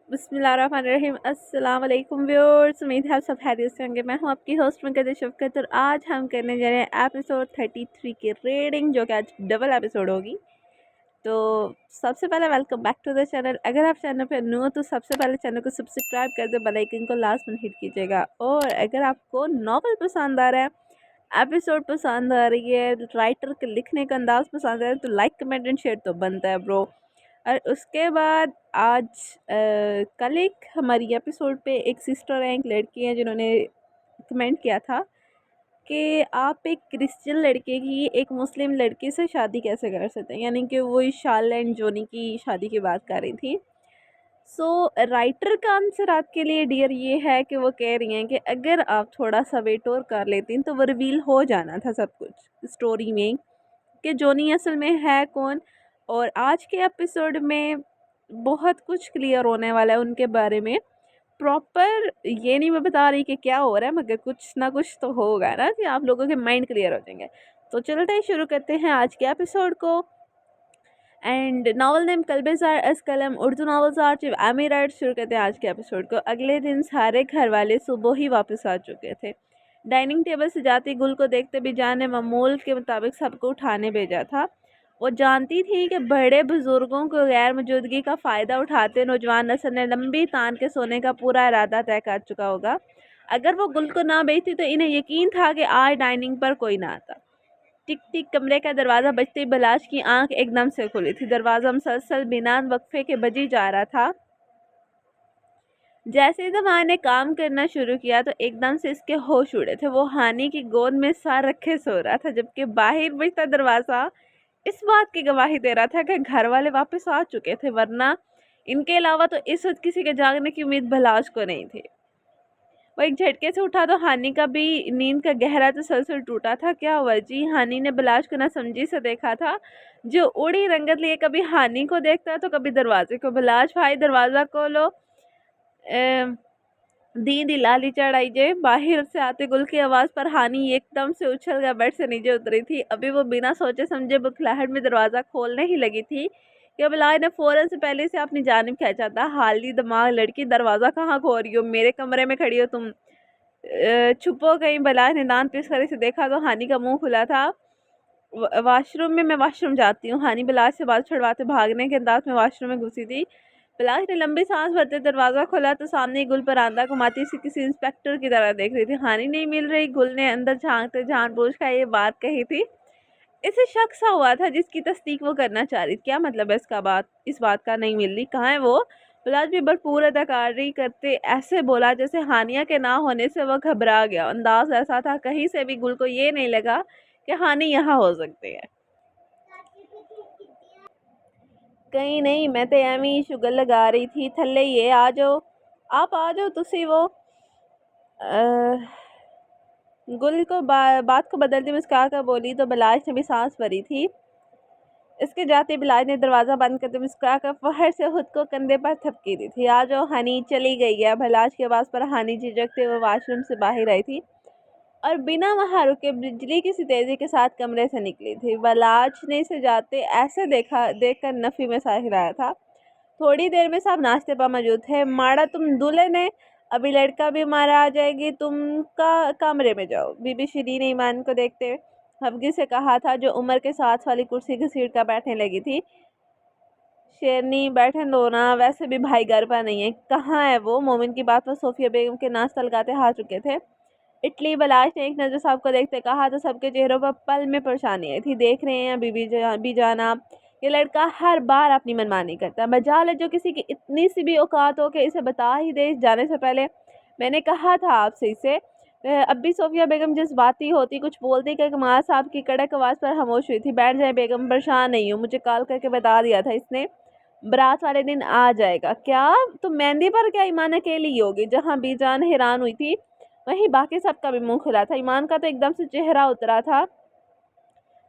بسم اللہ الرحمن الرحیم۔ السلام علیکم ویورز، امید ہے آپ سب خیریت سے ہوں گے۔ میں ہوں آپ کی ہوسٹ مقدر شفقت، اور آج ہم کرنے جا رہے ہیں ایپیسوڈ 33 کی ریڈنگ، جو کہ آج ڈبل ایپیسوڈ ہوگی۔ تو سب سے پہلے welcome back to the channel. اگر آپ چینل پہ نیو ہو تو سب سے پہلے چینل کو سبسکرائب کر دیں، بیل آئکن کو لاسٹ میں ہٹ کیجیے گا۔ اور اگر آپ کو ناول پسند آ رہا ہے، ایپیسوڈ پسند آ رہی ہے، رائٹر کے لکھنے کا انداز پسند آ رہا ہے، تو لائک کمنٹ اینڈ شیئر تو بنتا ہے برو۔ اور اس کے بعد آج کل ایک ہماری ایپیسوڈ پہ ایک سسٹر ہیں، ایک لڑکی ہیں، جنہوں نے کمنٹ کیا تھا کہ آپ ایک کرسچن لڑکے کی ایک مسلم لڑکے سے شادی کیسے کر سکتے ہیں، یعنی کہ وہ شال اینڈ جونی کی شادی کی بات کر رہی تھی۔ سو رائٹر کا آنسر آپ کے لیے ڈیئر یہ ہے کہ وہ کہہ رہی ہیں کہ اگر آپ تھوڑا سا ویٹ اور کر لیتی تو وہ ریویل ہو جانا تھا سب کچھ اسٹوری میں، کہ جونی اصل میں ہے کون۔ اور آج کے ایپیسوڈ میں بہت کچھ کلیئر ہونے والا ہے ان کے بارے میں۔ پراپر یہ نہیں میں بتا رہی کہ کیا ہو رہا ہے، مگر کچھ نہ کچھ تو ہوگا نا کہ آپ لوگوں کے مائنڈ کلیئر ہو جائیں گے۔ تو چلتے ہیں، شروع کرتے ہیں آج کے ایپیسوڈ کو۔ اینڈ ناول نیم کلبزار از قلم، اردو ناولز آرچیو ایمی رائٹ۔ شروع کرتے ہیں آج کے ایپیسوڈ کو۔ اگلے دن سارے گھر والے صبح ہی واپس آ چکے تھے۔ ڈائننگ ٹیبل سے جاتی گل کو دیکھتے بھی جان نے معمول کے مطابق سب کو اٹھانے بھیجا تھا۔ وہ جانتی تھی کہ بڑے بزرگوں کو غیر موجودگی کا فائدہ اٹھاتے نوجوان نسل نے لمبی تان کے سونے کا پورا ارادہ طے کر چکا ہوگا۔ اگر وہ گل کو نہ بیچتی تو انہیں یقین تھا کہ آج ڈائننگ پر کوئی نہ آتا۔ ٹک ٹک کمرے کا دروازہ بجتے ہی بلاش کی آنکھ ایک دم سے کھلی تھی۔ دروازہ مسلسل بنا وقفے کے بجی جا رہا تھا۔ جیسے ہی زمان نے کام کرنا شروع کیا تو ایک دم سے اس کے ہوش اڑے تھے۔ وہ ہانی کی گود میں سر رکھے سو رہا تھا، جبکہ باہر بجتا دروازہ اس بات کی گواہی دے رہا تھا کہ گھر والے واپس آ چکے تھے، ورنہ ان کے علاوہ تو اس وقت کسی کے جاگنے کی امید بلاش کو نہیں تھی۔ وہ ایک جھٹکے سے اٹھا تو ہانی کا بھی نیند کا گہرا تسلسل ٹوٹا تھا۔ کیا ہوا جی؟ ہانی نے بلاش کو نہ سمجھی سے دیکھا تھا، جو اڑی رنگت لیے کبھی ہانی کو دیکھتا تو کبھی دروازے کو۔ بلاش بھائی دروازہ کھولو، دی لالی چڑھائی جے۔ باہر سے آتے گل کی آواز پر ہانی ایک دم سے اچھل گیا بیٹھ سے نیچے اتری تھی۔ ابھی وہ بنا سوچے سمجھے بکھلاہٹ میں دروازہ کھولنے ہی لگی تھی کہ بلاش نے فوراً سے پہلے سے اپنی جانب کھینچا تھا۔ حالی دماغ لڑکی، دروازہ کہاں کھول رہی ہو؟ میرے کمرے میں کھڑی ہو تم؟ چھپو کہیں۔ بلاش نے دانت پیس کر اسے دیکھا تو ہانی کا منہ کھلا تھا۔ واش روم میں واش روم جاتی ہوں۔ ہانی بلاش سے بات چھڑواتے بھاگنے کے انداز میں واش روم میں گھسی تھی۔ بلاش نے لمبی سانس بھرتے دروازہ کھولا تو سامنے گل پراندہ گھماتی سی کسی انسپیکٹر کی طرح دیکھ رہی تھی۔ ہانی نہیں مل رہی۔ گل نے اندر جھانکتے جان بوجھ کا یہ بات کہی تھی۔ اسے شک سا ہوا تھا جس کی تصدیق وہ کرنا چاہ رہی تھی۔ کیا مطلب ہے اس بات کا نہیں مل رہی؟ کہاں ہے وہ؟ بلاش بھی بھرپور اداکاری کرتے ایسے بولا جیسے ہانیہ کے نہ ہونے سے وہ گھبرا گیا۔ انداز ایسا تھا کہیں سے بھی گل کو یہ نہیں لگا کہ ہانی یہاں ہو سکتی ہے۔ کہیں نہیں، میں تو ایویں شگل لگا رہی تھی۔ تھلے یہ آ جاؤ، آپ آ جاؤ تسی۔ وہ گل کو بات کو بدلتی مسکرا کر بولی تو بلاش نے بھی سانس بھری تھی۔ اس کے جاتے بلاش نے دروازہ بند کرتے مسکرا کر فخر سے خود کو کندھے پر تھپکی دی تھی۔ آ جاؤ ہنی، چلی گئی ہے۔ بلاش کی آواز پر ہنی جھجکتے ہوئے واش روم سے باہر آئی تھی اور بنا وہاں رکے بجلی کی سی تیزی کے ساتھ کمرے سے نکلی تھی۔ بلاش نے اسے جاتے ایسے دیکھ کر نفی میں سر ہلایا تھا۔ تھوڑی دیر میں سب ناشتے پر موجود تھے۔ ماڑا تم دلہن ہے، ابھی لڑکا بھی مارا آ جائے گی، تم کا کمرے میں جاؤ۔ بی بی شیرین نے ایمان کو دیکھتے خفگی سے کہا تھا، جو عمر کے ساتھ والی کرسی گھسیٹ کر بیٹھنے لگی تھی۔ شیرنی بیٹھن دو نا، ویسے بھی بھائی گھر پر نہیں ہے۔ کہاں ہے وہ؟ مومن کی بات پر صوفیہ بیگم کے ناشتہ لگاتے ہا چکے تھے۔ اٹلی بلاش نے ایک نظر صاحب کو دیکھتے کہا تو سب کے چہروں پر پل میں پریشانی آئی تھی۔ دیکھ رہے ہیں بی جانا، یہ لڑکا ہر بار اپنی منمانی کرتا ہے۔ مجال ہے جو کسی کی اتنی سی بھی اوقات ہو کہ اسے بتا ہی دے جانے سے پہلے۔ میں نے کہا تھا آپ سے اسے۔ اب بھی صوفیہ بیگم جس باتی ہوتی کچھ بولتی کہ کمال صاحب کی کڑک آواز پر خاموش ہوئی تھی۔ بیٹھ جائے بیگم، پریشان نہیں ہوں، مجھے کال کر کے بتا دیا تھا اس نے برات والے دن آ جائے گا۔ کیا تو مہندی پر کیا ایمان اکیلی ہی ہوگی؟ جہاں بی جان حیران ہوئی تھی وہیں باقی سب کا بھی منہ کھلا تھا۔ ایمان کا تو ایک دم سے چہرہ اترا تھا۔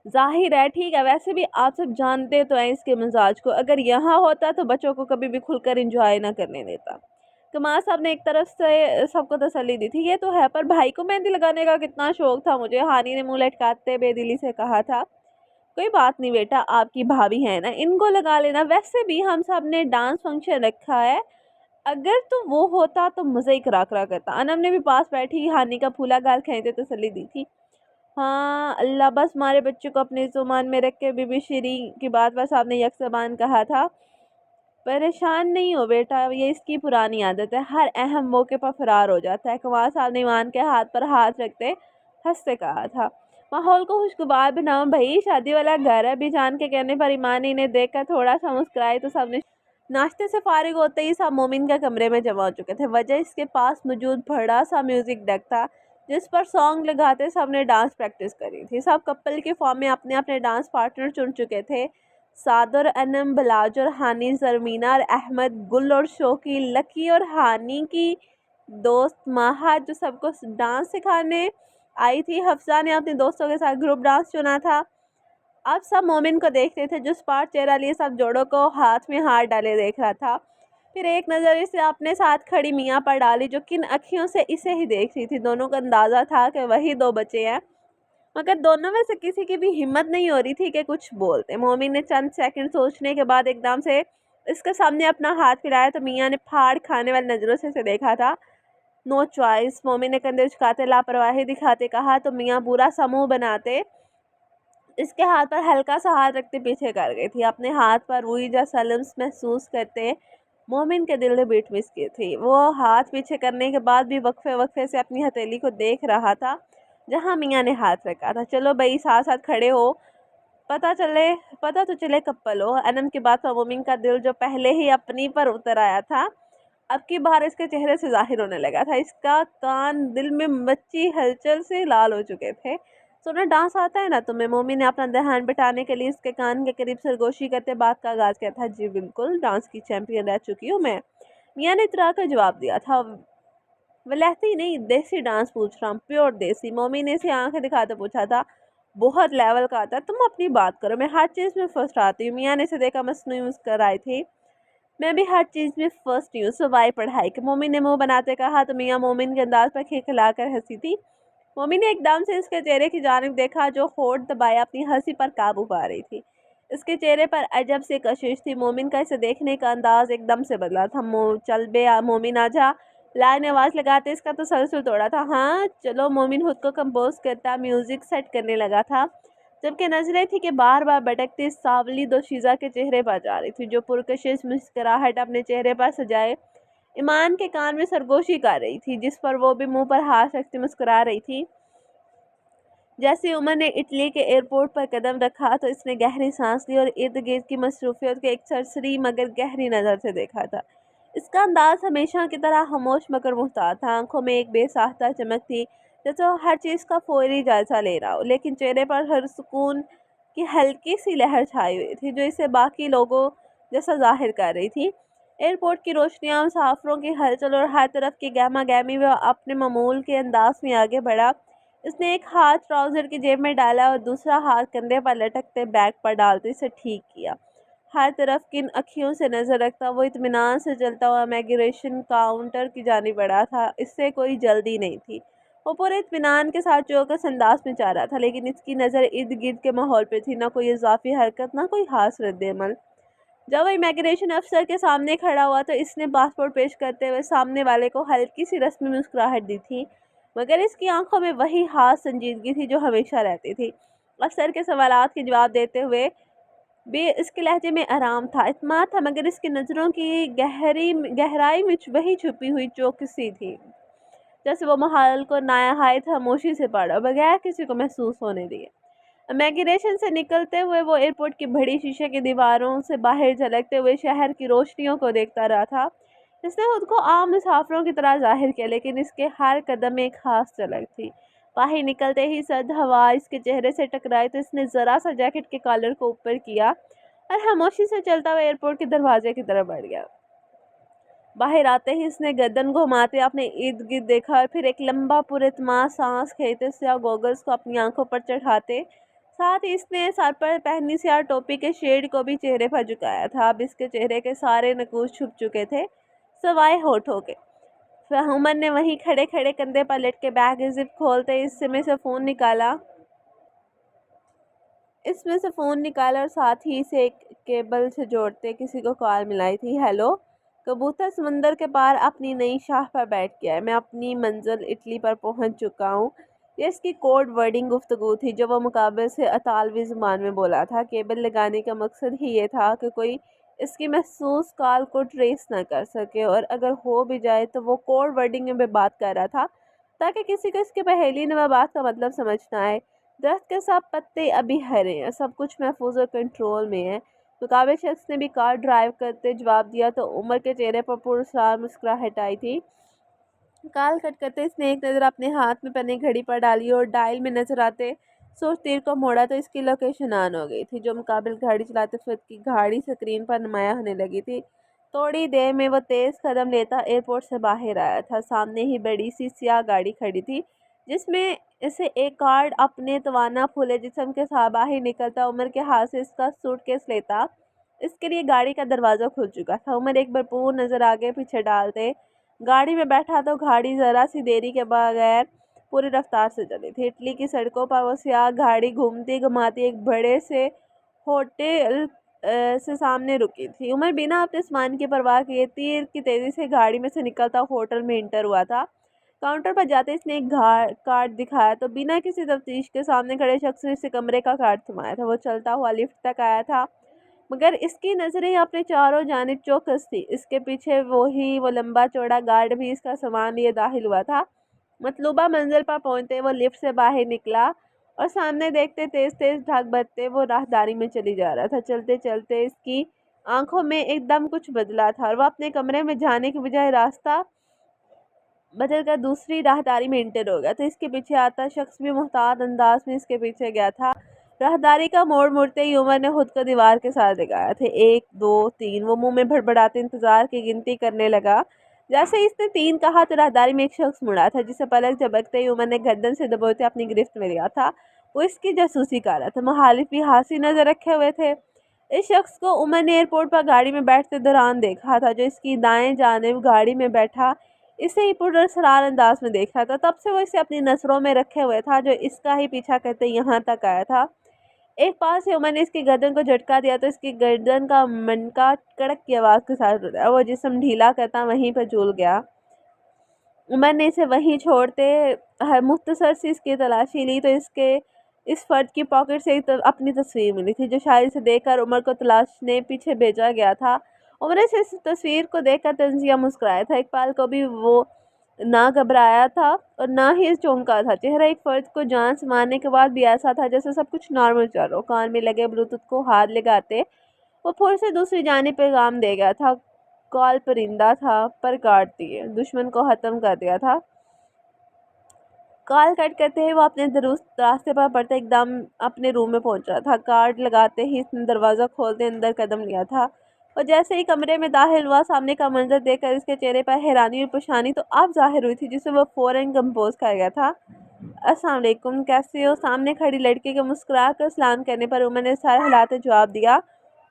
ظاہر ہے، ٹھیک ہے، ویسے بھی آپ سب جانتے تو ہیں اس کے مزاج کو، اگر یہاں ہوتا تو بچوں کو کبھی بھی کھل کر انجوائے نہ کرنے دیتا۔ کمال صاحب نے ایک طرف سے سب کو تسلی دی تھی۔ یہ تو ہے، پر بھائی کو مہندی لگانے کا کتنا شوق تھا مجھے، ہانی نے منہ لٹکاتے بے دلی سے کہا تھا۔ کوئی بات نہیں بیٹا، آپ کی بھابھی ہے نا، ان کو لگا لینا۔ ویسے بھی ہم سب نے ڈانس فنکشن رکھا ہے، اگر تو وہ ہوتا تو مزہ ہی کرا کرا کرتا. انم نے بھی پاس بیٹھی ہانی کا پھولا گال کھینچتے تسلی دی تھی. ہاں اللہ بس ہمارے بچے کو اپنے زبان میں رکھ کے بی بی شیریں کی بات پر صاحب نے یک زبان کہا تھا. پریشان نہیں ہو بیٹا، یہ اس کی پرانی عادت ہے، ہر اہم موقع پر فرار ہو جاتا ہے. کنوار صاحب نے ایمان کے ہاتھ پر ہاتھ رکھتے ہنستے کہا تھا. ماحول کو خوشگوار بناؤ بھائی، شادی والا گھر ہے. بھی جان کے کہنے پر ایمان انہیں دیکھ کر تھوڑا سا مسکرائے تو سب نے ناشتے سے فارغ ہوتے ہی سب مومن کے کمرے میں جمع ہو چکے تھے. وجہ اس کے پاس موجود بڑا سا میوزک ڈیک تھا جس پر سانگ لگاتے سب نے ڈانس پریکٹس کری تھی. سب کپل کے فارم میں اپنے اپنے ڈانس پارٹنر چن چکے تھے. صادر، انم، بلاج اور ہانی، زرمینہ اور احمد، گل اور شوقی، لکی اور ہانی کی دوست ماہا جو سب کو ڈانس سکھانے آئی تھی. حفصہ نے اپنے دوستوں کے ساتھ گروپ ڈانس چنا تھا. اب سب مومن کو دیکھتے تھے جو سپاٹ چہرہ لیے سب جوڑوں کو ہاتھ میں ہاتھ ڈالے دیکھ رہا تھا. پھر ایک نظر اسے اپنے ساتھ کھڑی میاں پر ڈالی جو کن اکھیوں سے اسے ہی دیکھ رہی تھی. دونوں کو اندازہ تھا کہ وہی دو بچے ہیں، مگر دونوں میں سے کسی کی بھی ہمت نہیں ہو رہی تھی کہ کچھ بولتے. مومن نے چند سیکنڈ سوچنے کے بعد ایک دم سے اس کے سامنے اپنا ہاتھ پھیلایا تو میاں نے پھاڑ کھانے والی نظروں سے اسے دیکھا تھا. No choice. مومن نے کندھے جھکاتے لاپرواہی دکھاتے کہا تو میاں پورا سموہ بناتے اس کے ہاتھ پر ہلکا سا ہاتھ رکھتے پیچھے کر گئی تھی. اپنے ہاتھ پر روئی جا سلمس محسوس کرتے مومن کے دل نے بیٹ مس کی تھی. وہ ہاتھ پیچھے کرنے کے بعد بھی وقفے وقفے سے اپنی ہتھیلی کو دیکھ رہا تھا جہاں میاں نے ہاتھ رکھا تھا. چلو بھائی ساتھ ساتھ کھڑے ہو، پتہ تو چلے کپل ہو. انم کی بات پر مومن کا دل جو پہلے ہی اپنی پر اتر آیا تھا اب کی بار اس کے چہرے سے ظاہر ہونے لگا تھا. اس کا کان دل میں مچی ہلچل سے لال ہو چکے تھے. سونا ڈانس آتا ہے نا تمہیں؟ مومن نے اپنا دہان بٹانے کے لیے اس کے کان کے قریب سرگوشی کرتے بات کا آغاز کیا تھا. جی بالکل، ڈانس کی چیمپئن رہ چکی ہوں میں، میاں نے اترا کر جواب دیا تھا. ولہتی نہیں، دیسی ڈانس پوچھ رہا ہوں، پیور دیسی. مومن نے اسے آنکھیں دکھاتے پوچھا تھا. بہت لیول کا آتا ہے، تم اپنی بات کرو، میں ہر چیز میں فرسٹ آتی ہوں. میاں نے اسے دیکھا مصنوعی مسکرائی تھی. میں بھی ہر چیز میں فرسٹ ہوں سوائے پڑھائی کے. مومن نے منہ بناتے کہا تو میاں مومن کے انداز پر کھلکھلا کر ہنسی تھی. مومن نے ایک دم سے اس کے چہرے کی جانب دیکھا جو ہونٹ دبائے اپنی ہنسی پر قابو پا رہی تھی. اس کے چہرے پر عجب سے کشش تھی. مومن کا اسے دیکھنے کا انداز ایک دم سے بدلا تھا. چل بے مومن آجا، لائن نے آواز لگاتے اس کا تسلسل توڑا تھا. ہاں چلو. مومن خود کو کمپوز کرتا میوزک سیٹ کرنے لگا تھا جبکہ نظریں تھی کہ بار بار بھٹکتی ساولی دوشیزہ کے چہرے پر جا رہی تھی جو پرکشش مسکراہٹ اپنے چہرے پر سجائے ایمان کے کان میں سرگوشی کر رہی تھی جس پر وہ بھی منہ پر ہاتھ رکھتی مسکرا رہی تھی. جیسے عمر نے اٹلی کے ایئرپورٹ پر قدم رکھا تو اس نے گہری سانس لی اور ارد گرد کی مصروفیت کے ایک سرسری مگر گہری نظر سے دیکھا تھا. اس کا انداز ہمیشہ کی طرح خاموش مگر محتاط تھا. آنکھوں میں ایک بے ساختہ چمک تھی جیسے وہ ہر چیز کا فوری جائزہ لے رہا ہو، لیکن چہرے پر ہر سکون کی ہلکی سی لہر چھائی ہوئی تھی جو اسے باقی لوگوں جیسا ظاہر کر رہی تھی. ایئرپورٹ کی روشنیاں، مسافروں کی ہلچل اور ہر طرف کی گہما گہمی وہ اپنے معمول کے انداز میں آگے بڑھا. اس نے ایک ہاتھ ٹراؤزر کی جیب میں ڈالا اور دوسرا ہاتھ کندھے پر لٹکتے بیگ پر ڈالتے اسے ٹھیک کیا. ہر طرف کن اکھیوں سے نظر رکھتا وہ اطمینان سے چلتا ہوا امیگریشن کاؤنٹر کی جانب بڑھا تھا. اس سے کوئی جلدی نہیں تھی. وہ پورے اطمینان کے ساتھ چوکس انداز میں چاہ رہا تھا لیکن اس کی نظر ارد گرد کے ماحول پہ تھی. نہ کوئی اضافی حرکت، نہ کوئی خاص رد عمل. جب وہ امیگریشن افسر کے سامنے کھڑا ہوا تو اس نے پاسپورٹ پیش کرتے ہوئے سامنے والے کو ہلکی سی رسمی مسکراہٹ دی تھی مگر اس کی آنکھوں میں وہی خاص سنجیدگی تھی جو ہمیشہ رہتی تھی. افسر کے سوالات کے جواب دیتے ہوئے بھی اس کے لہجے میں آرام تھا، اعتماد تھا مگر اس کی نظروں کی گہرائی میں وہی چھپی ہوئی چوکسی تھی جیسے وہ ماحول کو نہایت خاموشی سے پڑھا بغیر کسی کو محسوس ہونے دیے. امیگریشن سے نکلتے ہوئے وہ ایئرپورٹ کی بڑی شیشے کی دیواروں سے باہر جھلکتے ہوئے شہر کی روشنیوں کو دیکھتا رہا تھا. اس نے خود کو عام مسافروں کی طرح ظاہر کیا لیکن اس کے ہر قدم میں ایک خاص جھلک تھی. باہر نکلتے ہی سرد ہوا اس کے چہرے سے ٹکرائی تو اس نے ذرا سا جیکٹ کے کالر کو اوپر کیا اور خاموشی سے چلتا ہوا ایئرپورٹ کے دروازے کی طرف بڑھ گیا. باہر آتے ہی اس نے گردن گھماتے اپنے ارد گرد دیکھا اور پھر ایک لمبا پر اعتماد سانس کھینچتے سیاہ گوگلز کو اپنی آنکھوں پر چڑھاتے ساتھ ہی اس نے سر پر پہنی سیاہ ٹوپی کے شیڈ کو بھی چہرے پر جھکایا تھا. اب اس کے چہرے کے سارے نقوش چھپ چکے تھے سوائے ہونٹوں کے. عمر نے وہیں کھڑے کھڑے کندھے پر لٹ کے بیگ کی زپ کھولتے اس میں سے فون نکالا اور ساتھ ہی اسے ایک کیبل سے جوڑتے کسی کو کال ملائی تھی. ہیلو. کبوتر سمندر کے پار اپنی نئی شاخ پر بیٹھ گیا ہے۔ میں اپنی منزل اٹلی پر پہنچ چکا ہوں۔ یہ اس کی کوڈ ورڈنگ گفتگو تھی جو وہ مقابل سے اطالوی زبان میں بولا تھا۔ کیبل لگانے کا مقصد ہی یہ تھا کہ کوئی اس کی محسوس کال کو ٹریس نہ کر سکے، اور اگر ہو بھی جائے تو وہ کوڈ ورڈنگ میں بات کر رہا تھا تاکہ کسی کو اس کی پہیلی نما بات کا مطلب سمجھ نہ آئے۔ درخت کے سب پتے ابھی ہرے ہیں، سب کچھ محفوظ اور کنٹرول میں ہے۔ مقابل شخص نے بھی کار ڈرائیو کرتے جواب دیا تو عمر کے چہرے پر پراسرار مسکراہٹ آئی تھی۔ کال کٹ کرتے اس نے ایک نظر اپنے ہاتھ میں پہنے گھڑی پر ڈالی اور ڈائل میں نظر آتے سوچ تیر کو موڑا تو اس کی لوکیشن آن ہو گئی تھی، جو مقابل گاڑی چلاتے وقت کی گاڑی اسکرین پر نمایاں ہونے لگی تھی۔ تھوڑی دیر میں وہ تیز قدم لیتا ایئرپورٹ سے باہر آیا تھا۔ سامنے ہی بڑی سی سیاہ گاڑی کھڑی تھی جس میں اسے ایک گارڈ اپنے توانا پھولے جسم کے ساتھ باہر نکلتا عمر کے ہاتھ سے اس کا سوٹ کیس لیتا۔ اس کے لیے گاڑی کا دروازہ کھل چکا تھا۔ عمر ایک بھرپور نظر آگے پیچھے ڈالتے گاڑی میں بیٹھا تو گاڑی ذرا سی دیری کے بغیر پوری رفتار سے چلی تھی۔ اٹلی کی سڑکوں پر وہ سیاہ گاڑی گھومتی گھماتی ایک بڑے سے ہوٹل سے سامنے رکی تھی۔ عمر بنا اپنے سامان کی پرواہ کیے تیر کی تیزی سے گاڑی میں سے نکلتا ہوٹل میں انٹر ہوا تھا۔ کاؤنٹر پر جاتے اس نے ایک کارڈ دکھایا تو بنا کسی تفتیش کے سامنے کھڑے شخص نے اسے کمرے کا کارڈ تھمایا تھا۔ وہ چلتا ہوا لفٹ تک آیا تھا مگر اس کی نظریں اپنے چاروں جانب چوکس تھی۔ اس کے پیچھے وہ لمبا چوڑا گارڈ بھی اس کا سامان لیے داخل ہوا تھا۔ مطلوبہ منزل پر پہنچتے وہ لفٹ سے باہر نکلا اور سامنے دیکھتے تیز تیز ڈھگ بھرتے وہ راہداری میں چلی جا رہا تھا۔ چلتے چلتے اس کی آنکھوں میں ایک دم کچھ بدلا تھا اور وہ اپنے کمرے میں جانے کی بجائے راستہ بدل کر دوسری راہداری میں انٹر ہو گیا تو اس کے پیچھے آتا شخص بھی محتاط انداز میں اس کے پیچھے گیا تھا۔ راہداری کا موڑ مڑتے ہی عمر نے خود کو دیوار کے ساتھ لگایا تھا۔ 1 2 3 وہ منہ میں بڑبڑاتے انتظار کی گنتی کرنے لگا۔ جیسے اس نے 3 کہا تو راہداری میں ایک شخص مڑا تھا جسے پلک جھپکتے ہی عمر نے گردن سے دبوچتے اپنی گرفت میں لیا تھا۔ وہ اس کی جاسوسی کر رہا تھا۔ مخالف بھی ہاتھی نظر رکھے ہوئے تھے۔ اس شخص کو عمر نے ایئرپورٹ پر گاڑی میں بیٹھتے دوران دیکھا تھا، جو اس کی دائیں جانب گاڑی میں بیٹھا اسے ہی پراسرار انداز میں دیکھ رہا تھا۔ تب سے وہ اسے اپنی نظروں میں رکھے ہوئے تھا، جو اس کا ہی پیچھا کرتے یہاں تک آیا تھا۔ ایک پاس سے عمر نے اس کی گردن کو جھٹکا دیا تو اس کی گردن کا منکا کڑک کی آواز کے ساتھ اٹھا۔ وہ جسم ڈھیلا کرتا وہیں پر جھول گیا۔ عمر نے اسے وہیں چھوڑتے مختصر سی اس کی تلاشی لی تو اس فرد کی پاکٹ سے اپنی تصویر ملی تھی، جو شاید اسے دیکھ کر عمر کو تلاشنے پیچھے بھیجا گیا تھا۔ عمر نے اس تصویر کو دیکھ کر طنزیہ مسکرایا تھا۔ ایک پل کو بھی وہ نہ گھبرایا تھا اور نہ ہی چونکا تھا۔ چہرہ ایک فرد کو جان سے مارنے کے بعد بھی ایسا تھا جیسے سب کچھ نارمل چل رہا ہو۔ کان میں لگے بلوٹوتھ کو ہاتھ لگاتے وہ پھر سے دوسری جانب پیغام دے گیا تھا۔ کال پرندہ تھا پر کاٹ دیے، دشمن کو ختم کر دیا تھا۔ کال کٹ کرتے ہی وہ اپنے درست راستے پر پڑتا ایک دم اپنے روم میں پہنچا تھا۔ کارڈ لگاتے ہی اس نے دروازہ کھولتے اندر قدم لیا تھا اور جیسے ہی کمرے میں داخل ہوا سامنے کا منظر دیکھ کر اس کے چہرے پر حیرانی اور پریشانی تو اب ظاہر ہوئی تھی، جسے وہ فوراً کمپوز کر گیا تھا۔ السلام علیکم، کیسے ہو؟ سامنے کھڑی لڑکی کے مسکرا کر سلام کرنے پر عمر نے سر ہلاتے جواب دیا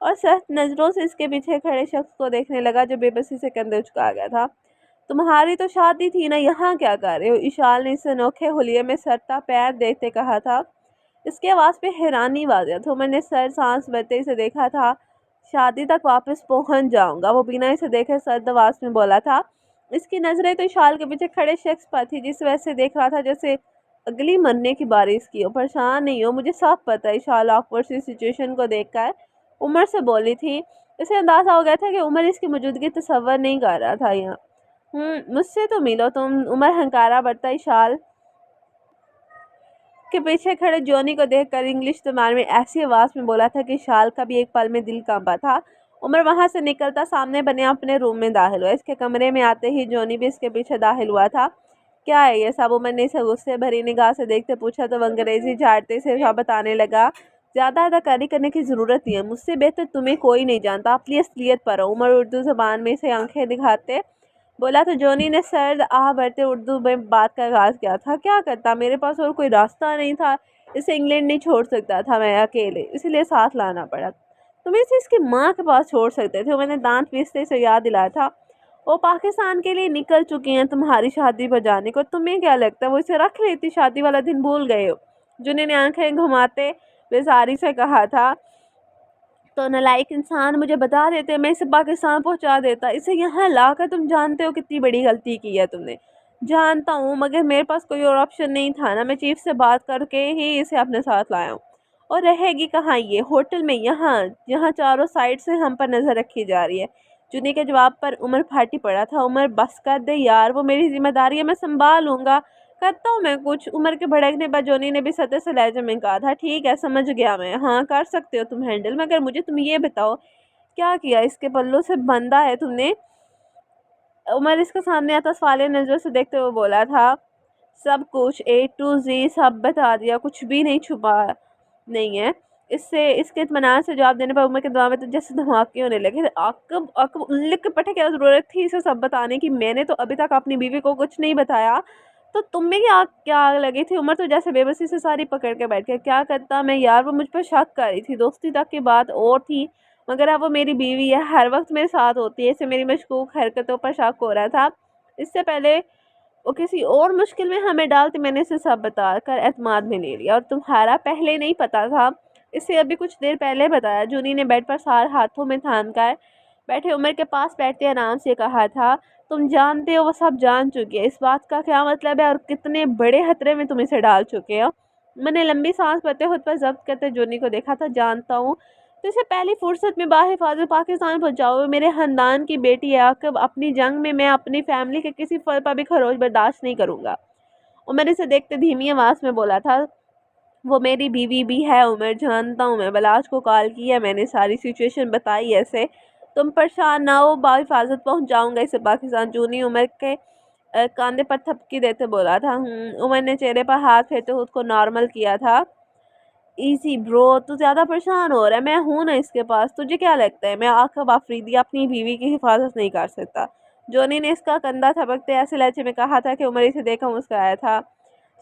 اور سخت نظروں سے اس کے پیچھے کھڑے شخص کو دیکھنے لگا، جو بے بسی سے کندھے جھکا گیا تھا۔ تمہاری تو شادی تھی نا، یہاں کیا کر رہے ہو؟ اشال نے اس انوکھے حلیے میں سرتا پیر دیکھتے کہا تھا۔ اس کے آواز پہ حیرانی واضح تھا۔ عمر نے سر سانس بھرتے اسے دیکھا تھا۔ شادی تک واپس پہنچ جاؤں گا، وہ بنا اسے دیکھے سرد آواز میں بولا تھا۔ اس کی نظریں تو اشال کے پیچھے کھڑے شخص پر تھی، جس ویسے دیکھ رہا تھا جیسے اگلی مرنے کی بارش کی ہو۔ پریشان نہیں ہو، مجھے صاف پتہ ہے۔ اشال آکورڈ سی سچویشن کو دیکھ کر عمر سے بولی تھی۔ اسے اندازہ ہو گیا تھا کہ عمر اس کی موجودگی تصور نہیں کر رہا تھا یہاں۔ مجھ سے تو ملو تم۔ عمر ہنکارا برتا اشال کے پیچھے کھڑے جونی کو دیکھ کر انگلش زبان میں ایسی آواز میں بولا تھا کہ اشال کا بھی ایک پل میں دل کانپا تھا۔ عمر وہاں سے نکلتا سامنے بنے اپنے روم میں داخل ہوا۔ اس کے کمرے میں آتے ہی جونی بھی اس کے پیچھے داخل ہوا تھا۔ کیا ہے یہ سب؟ عمر نے اسے غصے بھری نگاہ سے دیکھتے پوچھا تو وہ انگریزی جھاڑتے سے بتانے لگا، زیادہ اداکاری کرنے کی ضرورت نہیں ہے، مجھ سے بہتر تمہیں کوئی نہیں جانتا، اپنی اصلیت پر ہو۔ عمر اردو زبان میں اسے آنکھیں دکھاتے بولا تو جونی نے سرد آہ بھرتے اردو میں بات کا آغاز کیا تھا۔ کیا کرتا، میرے پاس اور کوئی راستہ نہیں تھا، اسے انگلینڈ نہیں چھوڑ سکتا تھا میں اکیلے، اس لیے ساتھ لانا پڑا۔ تم اسے اس کی ماں کے پاس چھوڑ سکتے تھے، میں نے دانت پیستے سے یاد دلایا تھا۔ وہ پاکستان کے لیے نکل چکی ہیں تمہاری شادی پر جانے کو، تمہیں کیا لگتا ہے وہ اسے رکھ لیتی؟ شادی والا دن بھول گئے ہو؟ جونی نے آنکھیں گھماتے بیزاری سے کہا تھا۔ تو نالائق انسان مجھے بتا دیتے، میں اسے پاکستان پہنچا دیتا، اسے یہاں لا کر تم جانتے ہو کتنی بڑی غلطی کی ہے تم نے۔ جانتا ہوں، مگر میرے پاس کوئی اور آپشن نہیں تھا نا، میں چیف سے بات کر کے ہی اسے اپنے ساتھ لایا ہوں۔ اور رہے گی کہاں یہ ہوٹل میں، یہاں چاروں سائڈ سے ہم پر نظر رکھی جا رہی ہے۔ جنی کے جواب پر عمر پھاٹی پڑا تھا۔ عمر بس کر دے یار، وہ میری ذمہ داری ہے، میں سنبھال لوں گا، کرتا ہوں میں کچھ۔ عمر کے بھڑکنے پر جونی نے بھی سطح سے لہجے میں کہا تھا، ٹھیک ہے سمجھ گیا میں، ہاں کر سکتے ہو تم ہینڈل، مگر مجھے تم یہ بتاؤ کیا کیا اس کے پلوں سے بندھا ہے تم نے؟ عمر اس کے سامنے آتا سوالے نظر سے دیکھتے ہوئے بولا تھا، سب کچھ A to Z سب بتا دیا، کچھ بھی نہیں چھپا نہیں ہے۔ اس کے اطمینان سے جواب دینے پر عمر کے دماغ میں تو جیسے دھماکے ہونے لگے۔ عقب لک پٹے، کیا ضرورت تھی اسے سب بتانے کی؟ میں نے تو ابھی تک اپنی بیوی کو کچھ نہیں بتایا، تو تم میں کیا آگ لگی تھی؟ عمر تو جیسے بے بسی سے ساری پکڑ کے بیٹھ گیا۔ کیا کرتا میں یار، وہ مجھ پر شک کر رہی تھی، دوستی تک کی بات اور تھی، مگر اب وہ میری بیوی ہے، ہر وقت میرے ساتھ ہوتی ہے، اسے میری مشکوک حرکتوں پر شک ہو رہا تھا۔ اس سے پہلے وہ کسی اور مشکل میں ہمیں ڈالتی، میں نے اسے سب بتا کر اعتماد میں لے لیا، اور تمہارا پہلے نہیں پتا تھا؟ اسے ابھی کچھ دیر پہلے بتایا۔ جونی نے بیڈ پر سار ہاتھوں میں تھام کر بیٹھے عمر کے پاس بیٹھتے آرام سے کہا تھا، تم جانتے ہو وہ سب جان چکی ہے، اس بات کا کیا مطلب ہے اور کتنے بڑے خطرے میں تم اسے ڈال چکے ہو؟ میں نے لمبی سانس بھرتے خود پر ضبط کرتے جونی کو دیکھا تھا، جانتا ہوں، تو اسے پہلی فرصت میں باحفاظت پاکستان پہنچاؤ، میرے خاندان کی بیٹی ہے، عقب اپنی جنگ میں اپنی فیملی کے کسی فرد پر بھی خروج برداشت نہیں کروں گا۔ عمر اسے دیکھتے دھیمی آواز میں بولا تھا، وہ میری بیوی بھی ہے عمر، جانتا ہوں، میں بلاج کو کال کی ہے، میں نے ساری سچویشن بتائی ایسے، تم پریشان نہ ہو، باحفاظت پہنچاؤں گا اسے پاکستان۔ جونی عمر کے کاندھے پر تھپکی دیتے بولا تھا۔ عمر نے چہرے پر ہاتھ پھیرتے خود کو نارمل کیا تھا۔ ایزی برو، تو زیادہ پریشان ہو رہا ہے، میں ہوں نا اس کے پاس، تجھے کیا لگتا ہے میں عاقب آفریدی اپنی بیوی کی حفاظت نہیں کر سکتا؟ جونی نے اس کا کندھا تھپکتے ایسے لہجے میں کہا تھا کہ عمر اسے دیکھا مسکرایا تھا،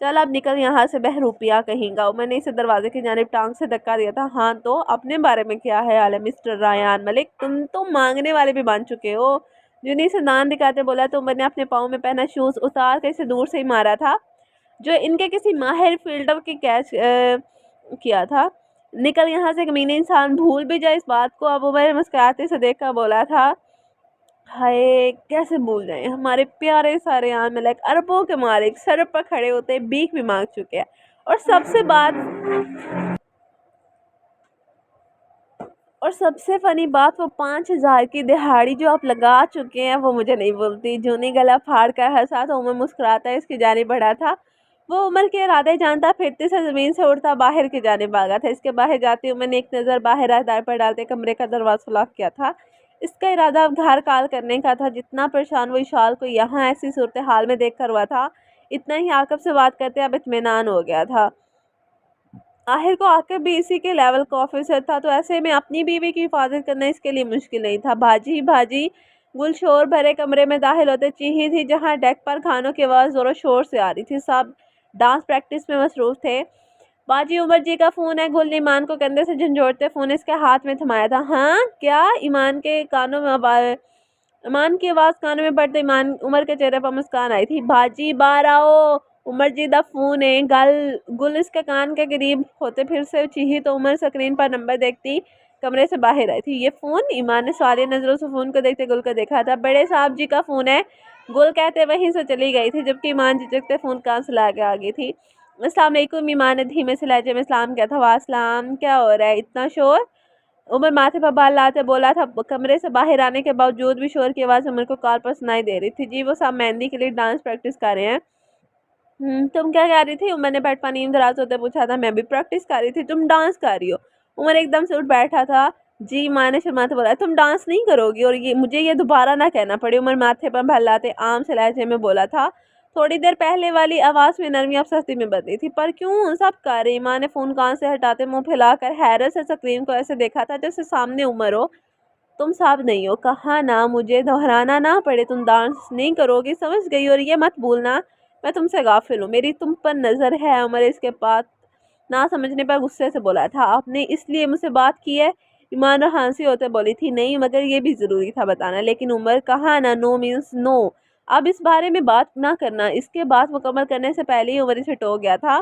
چل اب نکل یہاں سے بہروپیہ کہیں گا۔ عمر نے اسے دروازے کی جانب ٹانگ سے دھکا دیا تھا، ہاں تو اپنے بارے میں کیا خیال ہے مسٹر ریان ملک، تم تو مانگنے والے بھی بن چکے ہو؟ جونی سے دان دکھاتے بولا تو عمر نے اپنے پاؤں میں پہنا شوز اتار کر اسے دور سے ہی مارا تھا، جو ان کے کسی ماہر فیلڈر کی کیچ کیا تھا۔ نکل یہاں سے کمینے انسان، بھول بھی جائے اس بات کو۔ اب عمر مسکراتے سے دیکھ کر بولا تھا، ہائے کیسے بھول جائیں، ہمارے پیارے سارے عام ملک، اربوں کے مالک سر پر کھڑے ہوتے بھیک بھی مانگ چکے ہیں، اور سب سے فنی بات، وہ 5,000 کی دہاڑی جو آپ لگا چکے ہیں وہ مجھے نہیں بولتی۔ جونی گلا پھاڑ کر ہنسا تو عمر مسکراتا اس کی جانب بڑھا تھا، وہ عمر کے ارادے جانتا، پھرتے سے زمین سے اڑتا باہر کی جانب آگا تھا۔ اس کے باہر جاتے عمر نے ایک نظر باہر دار پر ڈالتے کمرے کا دروازہ لاک کیا تھا۔ اس کا ارادہ گھر کال کرنے کا تھا، جتنا پریشان وہ اشال کو یہاں ایسی صورتحال میں دیکھ کر ہوا تھا، اتنا ہی عاقب سے بات کرتے اب اطمینان ہو گیا تھا۔ آخر کو عاقب بھی اسی کے لیول کا آفیسر تھا، تو ایسے میں اپنی بیوی کی حفاظت کرنا اس کے لیے مشکل نہیں تھا۔ بھاجی گل شور بھرے کمرے میں داخل ہوتے چیخی تھی، جہاں ڈیک پر کھانوں کی آواز زور و شور سے آ رہی تھی، سب ڈانس پریکٹس میں مصروف تھے۔ باجی عمر جی کا فون ہے، گل نے ایمان کو کندھے سے جھنجھوڑتے فون اس کے ہاتھ میں تھمایا تھا۔ ہاں کیا؟ ایمان کی آواز کانوں میں پڑتے عمر کے چہرے پر مسکان آئی تھی۔ باجی باہر آؤ، عمر جی دا فون ہے۔ گل اس کے کان کے قریب ہوتے پھر سے چیخی تو عمر سکرین پر نمبر دیکھتی کمرے سے باہر آئی تھی۔ یہ فون؟ ایمان نے سوالے نظروں سے فون کو دیکھتے گل کو دیکھا تھا۔ بڑے صاحب جی کا فون ہے، گل کہتے وہیں سے چلی گئی تھی، جبکہ ایمان جھجکتے فون کان سے لا کے آ گئی تھی۔ السلام علیکم، ایمان نے دھیمے سے لہجے میں سلام کیا تھا۔ وعلیکم، کیا ہو رہا ہے اتنا شور؟ عمر ماتھے پر بال لاتے بولا تھا، کمرے سے باہر آنے کے باوجود بھی شور کی آواز عمر کو کال پر سنائی دے رہی تھی۔ جی وہ سب مہندی کے لیے ڈانس پریکٹس کر رہے ہیں۔ تم کیا کر رہی تھی؟ عمر نے بیٹھ پر نیم دراز ہوتے پوچھا تھا۔ میں بھی پریکٹس کر رہی تھی، تم ڈانس کر رہی ہو؟ عمر ایک دم سے اٹھ بیٹھا تھا۔ جی ماں نے شرماتے بولا، تم ڈانس نہیں کرو گی اور مجھے یہ دوبارہ نہ کہنا پڑے۔ عمر ماتھے پر بال لاتے عام سے لہجے میں بولا تھا، تھوڑی دیر پہلے والی آواز میں نرمی اب سختی میں بدلی تھی۔ پر کیوں؟ سب کر رہی۔ ماں نے فون کان سے ہٹاتے منہ پھیلا کر حیرت سے سکرین کو ایسے دیکھا تھا جیسے سامنے عمر ہو۔ تم سب نہیں ہو، کہا نا مجھے دہرانا نہ پڑے، تم ڈانس نہیں کرو گی، سمجھ گئی، اور یہ مت بھولنا میں تم سے غافل ہوں، میری تم پر نظر ہے۔ عمر اس کے بات نہ سمجھنے پر غصے سے بولا تھا، آپ نے اس لیے مجھ سے بات کی ہے؟ ایمان ہانسی ہوتے بولی تھی، نہیں مگر یہ بھی ضروری تھا بتانا۔ لیکن عمر، کہا نا نو مینس نو، اب اس بارے میں بات نہ کرنا۔ اس کے بات مکمل کرنے سے پہلے ہی عمر اسے ٹوک گیا تھا۔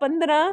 15।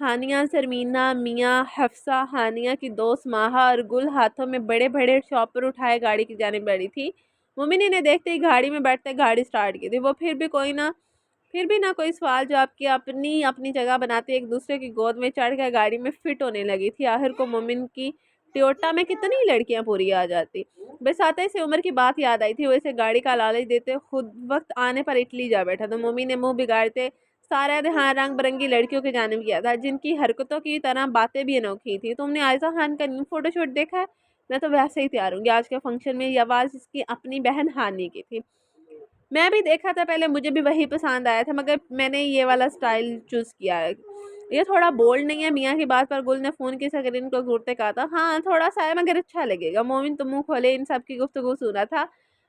ہانیہ، سرمینا، میاں، حفصہ، ہانیہ کی دوست ماہا اور گل ہاتھوں میں بڑے بڑے شاپر اٹھائے گاڑی کی جانب بڑھی تھی۔ مومن انہیں دیکھتے ہی گاڑی میں بیٹھتے گاڑی سٹارٹ کی تھی۔ وہ پھر بھی نہ کوئی سوال جواب کیا، اپنی اپنی جگہ بناتے ایک دوسرے کی گود میں چڑھ کر گاڑی میں فٹ ہونے لگی تھی۔ آخر کو مومن کی ٹیوٹا میں کتنی لڑکیاں پوری آ جاتی۔ بس آتے سے عمر کی بات یاد آئی تھی۔ وہ اسے گاڑی کا لالچ دیتے خود وقت آنے پر اٹلی جا بیٹھا تو مومن نے منہ بگاڑتے سارا دھیان رنگ برنگی لڑکیوں کی جانب کیا تھا، جن کی حرکتوں کی طرح باتیں بھی انوکھی تھی۔ تم نے عائزہ خان کا نیو فوٹو شوٹ دیکھا ہے؟ میں تو ویسے ہی تیار ہوں گی آج کے فنکشن میں۔ یہ آواز اس کی اپنی بہن ہانی کی تھی۔ میں بھی دیکھا تھا پہلے، مجھے بھی وہی پسند آیا تھا، مگر میں نے یہ والا سٹائل چوز کیا ہے۔ یہ تھوڑا بولڈ نہیں ہے؟ میاں کی بات پر گل نے فون کی سکرین کو گھورتے کہا تھا۔ ہاں تھوڑا سا ہے مگر اچھا لگے گا۔ مومن تو منہ کھولے ان سب کی گفتگو سنا تھا۔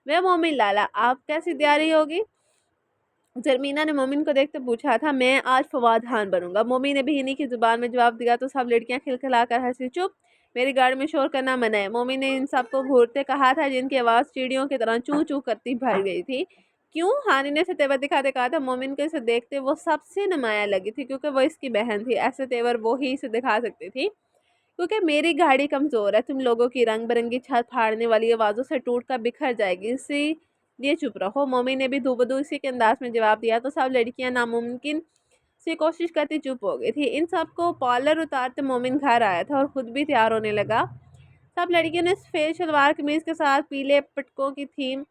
وہ مومن لالا، آپ کیسی تیاری ہوگی؟ زرمینا نے مومن کو دیکھتے پوچھا تھا۔ میں آج فواد خان بنوں گا، مومن نے بھی انہی کی زبان میں جواب دیا تو سب لڑکیاں کھلکھلا کر ہنسی۔ چپ، میری گاڑی میں شور کرنا منع ہے، مومن نے ان سب کو گھورتے کہا تھا جن کی آواز چڑیوں کی طرح چوں چوں کرتی بھر گئی تھی۔ کیوں؟ ہانی نے اسے تیور دکھاتے کہا تھا۔ مومن کو اسے دیکھتے وہ سب سے نمایاں لگی تھی کیونکہ وہ اس کی بہن تھی۔ ایسے تیور وہ ہی اسے دکھا سکتی تھی کیونکہ میری گاڑی کمزور ہے، تم لوگوں کی رنگ برنگی چھت پھاڑنے والی آوازوں سے ٹوٹ کر بکھر جائے گی، اسی لیے چپ رہو۔ مومن نے بھی دو بدو اسی کے انداز میں جواب دیا تو سب لڑکیاں ناممکن سی کوشش کرتی چپ ہو گئی تھی۔ ان سب کو پارلر اتارتے مومن گھر آیا تھا اور خود بھی تیار ہونے لگا۔ سب لڑکیوں نے سفید شلوار قمیض کے ساتھ پیلے پٹکوں کی تھیم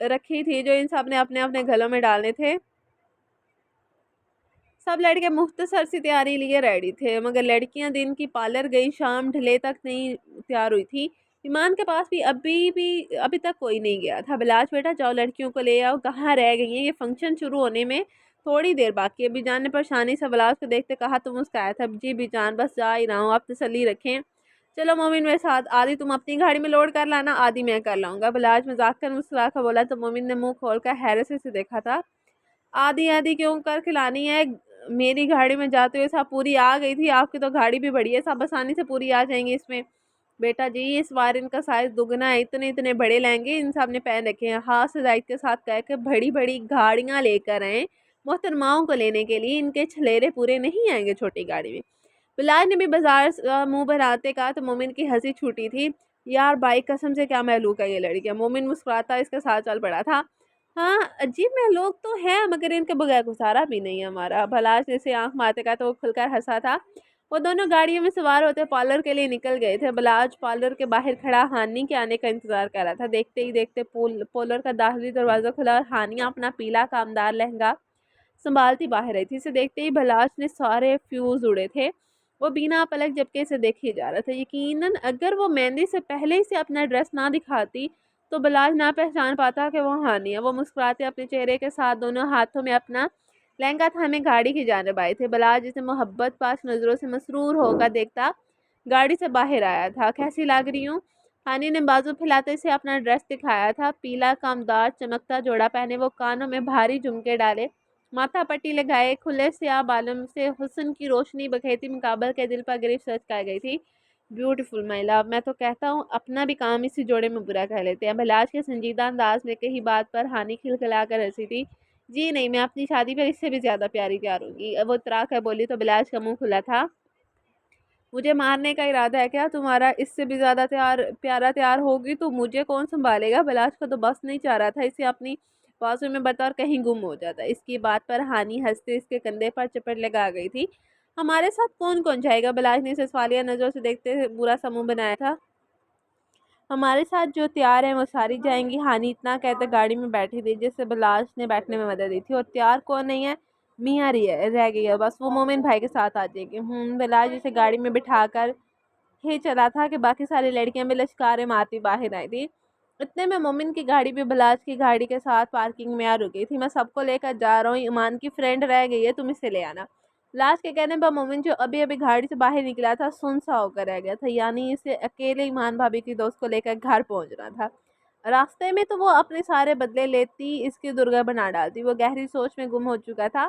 رکھی تھی جو ان سب نے اپنے اپنے گلوں میں ڈالنے تھے۔ سب لڑکے مختصر سی تیاری لیے ریڈی تھے مگر لڑکیاں دن کی پارلر گئی شام ڈھلے تک نہیں تیار ہوئی تھی۔ ایمان کے پاس بھی ابھی تک کوئی نہیں گیا تھا۔ بلاش بیٹا جاؤ لڑکیوں کو لے آؤ، کہاں رہ گئی ہیں؟ یہ فنکشن شروع ہونے میں تھوڑی دیر باقی ہے۔ ابی جان نے پریشانی سے بلاش کو دیکھتے کہا تو مسکرایا تھا۔ جی ابی جان بس جا ہی رہا ہوں، آپ تسلی رکھیں۔ چلو مومن میرے ساتھ، آدھی تم اپنی گاڑی میں لوڈ کر لانا، آدھی میں کر لاؤں گا۔ بلاش مذاق کر مسکرا کر بولا تو مومن نے منہ کھول کر حیرت سے دیکھا تھا۔ آدھی آدھی کیوں کر کے لانی ہے؟ میری گاڑی میں جاتے ہوئے سب پوری آ گئی تھی، آپ کی تو گاڑی بھی بڑی ہے، سب آسانی سے پوری آ جائیں گے اس میں۔ بیٹا جی اس بار ان کا سائز دگنا ہے، اتنے بڑے لہنگے ان سب نے پہن رکھے ہیں۔ ہاتھ سے زائد کے ساتھ کہہ کے بڑی بڑی گاڑیاں لے کر آئیں محترماؤں کو لینے کے لیے، ان کے چھلیرے پورے نہیں آئیں گے چھوٹی گاڑی میں۔ بلاج نے بھی بازار منہ بھراتے کہا تو مومن کی ہنسی چھوٹی تھی۔ یار بھائی قسم سے کیا محلوق ہے یہ لڑکیاں۔ مومن مسکراتا اس کے ساتھ چل پڑا تھا۔ ہاں عجیب محلوق تو ہے مگر ان کے بغیر گزارا بھی نہیں ہمارا۔ بلاش نے اسے آنکھ مارتے کہا تو وہ کھل کر ہنسا تھا۔ وہ دونوں گاڑیوں میں سوار ہوتے پارلر کے لیے نکل گئے تھے۔ بلاج پارلر کے باہر کھڑا ہانی کے آنے کا انتظار کر رہا تھا۔ دیکھتے ہی دیکھتے پارلر کا داخلی دروازہ کھلا اور ہانیہ اپنا پیلا کامدار لہنگا سنبھالتی باہر آئی تھی۔ اسے دیکھتے ہی بلاش نے سارے فیوز اڑے تھے۔ وہ بینا پلک جھپکے سے دیکھے جا رہا تھا۔ یقیناً اگر وہ مہندی سے پہلے ہی سے اپنا ڈریس نہ دکھاتی تو بلاج نہ پہچان پاتا کہ وہ ہانیہ۔ وہ مسکراتے اپنے چہرے کے ساتھ دونوں ہاتھوں میں اپنا لہنگا تھامے گاڑی کی جانب آئے تھے۔ بلاج جسے محبت پاس نظروں سے مسرور ہو کر دیکھتا گاڑی سے باہر آیا تھا۔ کیسی لگ رہی ہوں؟ ہانی نے بازو پھیلاتے سے اپنا ڈریس دکھایا تھا۔ پیلا کامدار چمکتا جوڑا پہنے، وہ کانوں میں بھاری جھمکے ڈالے، ماتھا پٹی لگائے، کھلے سیاہ بالوں سے حسن کی روشنی بکھیرتی مقابل کے دل پر گرفت سچکائی گئی تھی۔ بیوٹیفل مائی لو، میں تو کہتا ہوں اپنا بھی کام اسی جوڑے میں برا کہہ لیتے ہیں۔ بلاج کے سنجیدہ انداز میں کہی بات پر ہانی کھلکھلا کر ہنسی تھی۔ جی نہیں، میں اپنی شادی پر اس سے بھی زیادہ پیاری تیار ہوں گی۔ وہ اترا کر بولی تو بلاج کا منہ کھلا تھا۔ مجھے مارنے کا ارادہ ہے کیا تمہارا؟ اس سے بھی زیادہ پیارا تیار ہوگی تو مجھے کون سنبھالے گا؟ بلاج کو تو بس نہیں چاہ رہا تھا اسے اپنی بازو میں بطور کہیں گم ہو جاتا۔ اس کی بات پر ہانی ہنستے اس کے کندھے پر چپٹ لگا گئی تھی۔ ہمارے ساتھ کون کون جائے گا؟ بلاج نے اسے سوالیہ نظروں سے دیکھتے برا سا منہ بنایا تھا۔ ہمارے ساتھ جو تیار ہیں وہ ساری جائیں گی۔ ہانی اتنا کہتے گاڑی میں بیٹھی تھی جس سے بلاج نے بیٹھنے میں مدد دی تھی۔ اور تیار کون نہیں ہے؟ میاں رہ گئی ہے بس، وہ مومن بھائی کے ساتھ آ جائے گی۔ بلاج اسے گاڑی میں بٹھا کر ہی چلا تھا کہ باقی ساری لڑکیاں بھی لشکارے مارتی باہر آئی تھی۔ اتنے میں مومن کی گاڑی بھی بلاج کی گاڑی کے ساتھ پارکنگ میں آ رکی تھی۔ میں سب کو لے کر جا رہا ہوں، ایمان کی فرینڈ رہ گئی ہے، تم اسے لے آنا۔ بلاج کے کہنے پر مومن جو ابھی گاڑی سے باہر نکلا تھا سن سا ہو کر رہ گیا تھا، یعنی اسے اکیلے ایمان بھابی کی دوست کو لے کر گھر پہنچنا تھا۔ راستے میں تو وہ اپنے سارے بدلے لیتی اس کی درگاہ بنا ڈالتی۔ وہ گہری سوچ میں گم ہو چکا تھا۔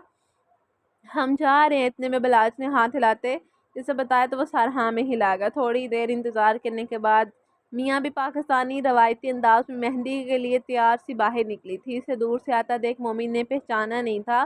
ہم جا رہے ہیں، اتنے میں بلاج نے ہاتھ ہلاتے جسے بتایا تو وہ سر ہاں میں ہلا گیا۔ تھوڑی دیر انتظار کرنے کے بعد میاں بھی پاکستانی روایتی انداز میں مہندی کے لیے تیار سی باہر نکلی تھی۔ اسے دور سے آتا دیکھ مومن نے پہچانا نہیں تھا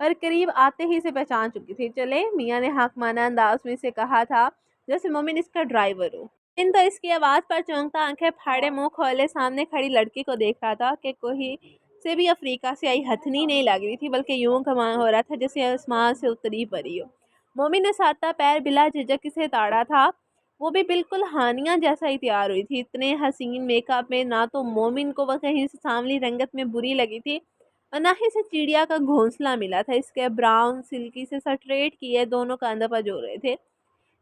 اور قریب آتے ہی اسے پہچان چکی تھی. چلے, میاں نے حق مانا انداز میں اسے کہا تھا جیسے مومن اس کا ڈرائیور ہو. ان تو اس کی آواز پر چونکتا آنکھیں پھاڑے منہ کھولے سامنے کھڑی لڑکی کو دیکھ رہا تھا کہ کوئی سے بھی افریقہ سے آئی ہتھنی نہیں لگ رہی تھی, بلکہ یوں گمان ہو رہا تھا جیسے آسمان سے اتری پڑی ہو. مومن نے سادہ پیر بلا جھجک اسے تاڑا تھا. وہ بھی بالکل ہانیہ جیسا ہی تیار ہوئی تھی, اتنے حسین میک اپ میں. نہ تو مومن کو وہ کہیں سے سانولی رنگت میں بری لگی تھی اور نہ ہی اسے چڑیا کا گھونسلہ ملا تھا. اس کے براؤن سلکی سے سٹریٹ کیے دونوں کاندھوں پر جو رہے تھے.